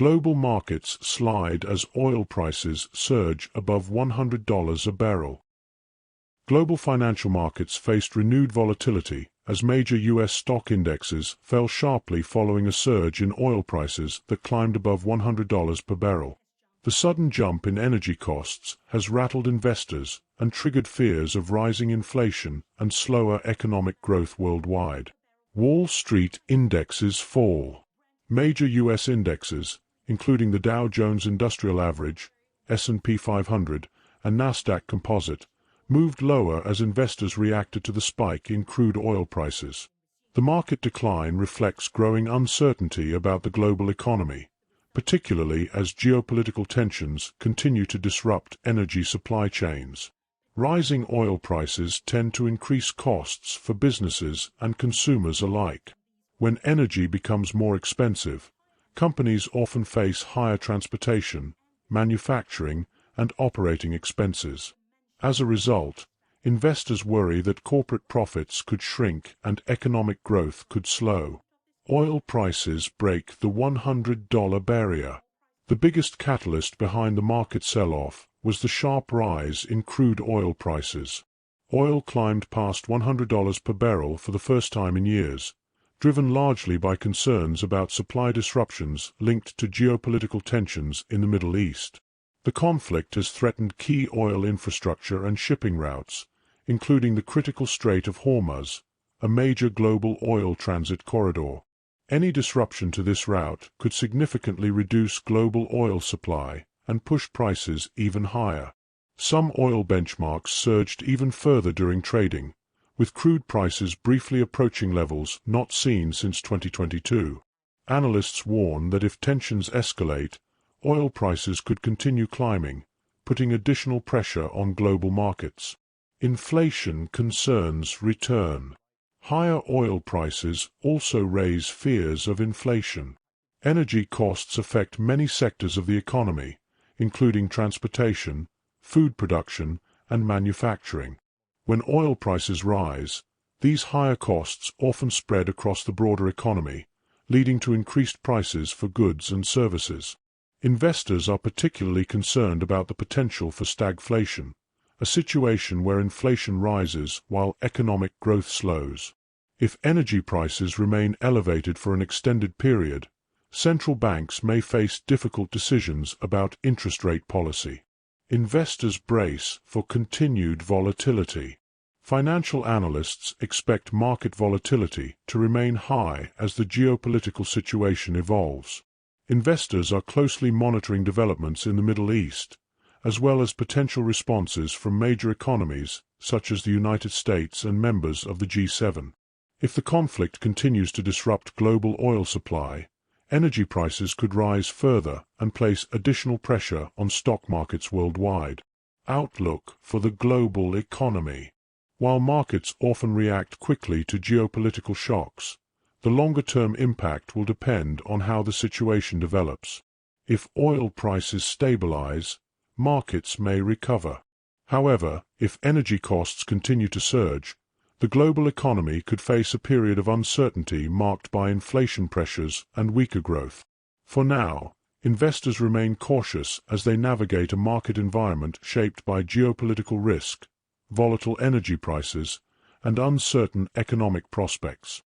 Global markets slide as oil prices surge above $100 a barrel. Global financial markets faced renewed volatility as major U.S. stock indexes fell sharply following a surge in oil prices that climbed above $100 per barrel. The sudden jump in energy costs has rattled investors and triggered fears of rising inflation and slower economic growth worldwide. Wall Street indexes fall. Major U.S. indexes, including the Dow Jones Industrial Average, S&P 500, and Nasdaq Composite, moved lower as investors reacted to the spike in crude oil prices. The market decline reflects growing uncertainty about the global economy, particularly as geopolitical tensions continue to disrupt energy supply chains. Rising oil prices tend to increase costs for businesses and consumers alike. When energy becomes more expensive, companies often face higher transportation, manufacturing, and operating expenses. As a result, investors worry that corporate profits could shrink and economic growth could slow. Oil prices break the $100 barrier. The biggest catalyst behind the market sell-off was the sharp rise in crude oil prices. Oil climbed past $100 per barrel for the first time in years, driven largely by concerns about supply disruptions linked to geopolitical tensions in the Middle East. The conflict has threatened key oil infrastructure and shipping routes, including the critical Strait of Hormuz, a major global oil transit corridor. Any disruption to this route could significantly reduce global oil supply and push prices even higher. Some oil benchmarks surged even further during trading, with crude prices briefly approaching levels not seen since 2022. Analysts warn that if tensions escalate, oil prices could continue climbing, putting additional pressure on global markets. Inflation concerns return. Higher oil prices also raise fears of inflation. Energy costs affect many sectors of the economy, including transportation, food production, and manufacturing. When oil prices rise, these higher costs often spread across the broader economy, leading to increased prices for goods and services. Investors are particularly concerned about the potential for stagflation, a situation where inflation rises while economic growth slows. If energy prices remain elevated for an extended period, central banks may face difficult decisions about interest rate policy. Investors brace for continued volatility. Financial analysts expect market volatility to remain high as the geopolitical situation evolves. Investors are closely monitoring developments in the Middle East, as well as potential responses from major economies such as the United States and members of the G7. If the conflict continues to disrupt global oil supply, energy prices could rise further and place additional pressure on stock markets worldwide. Outlook for the global economy. While markets often react quickly to geopolitical shocks, the longer-term impact will depend on how the situation develops. If oil prices stabilize, markets may recover. However, if energy costs continue to surge, the global economy could face a period of uncertainty marked by inflation pressures and weaker growth. For now, investors remain cautious as they navigate a market environment shaped by geopolitical risk, volatile energy prices, and uncertain economic prospects.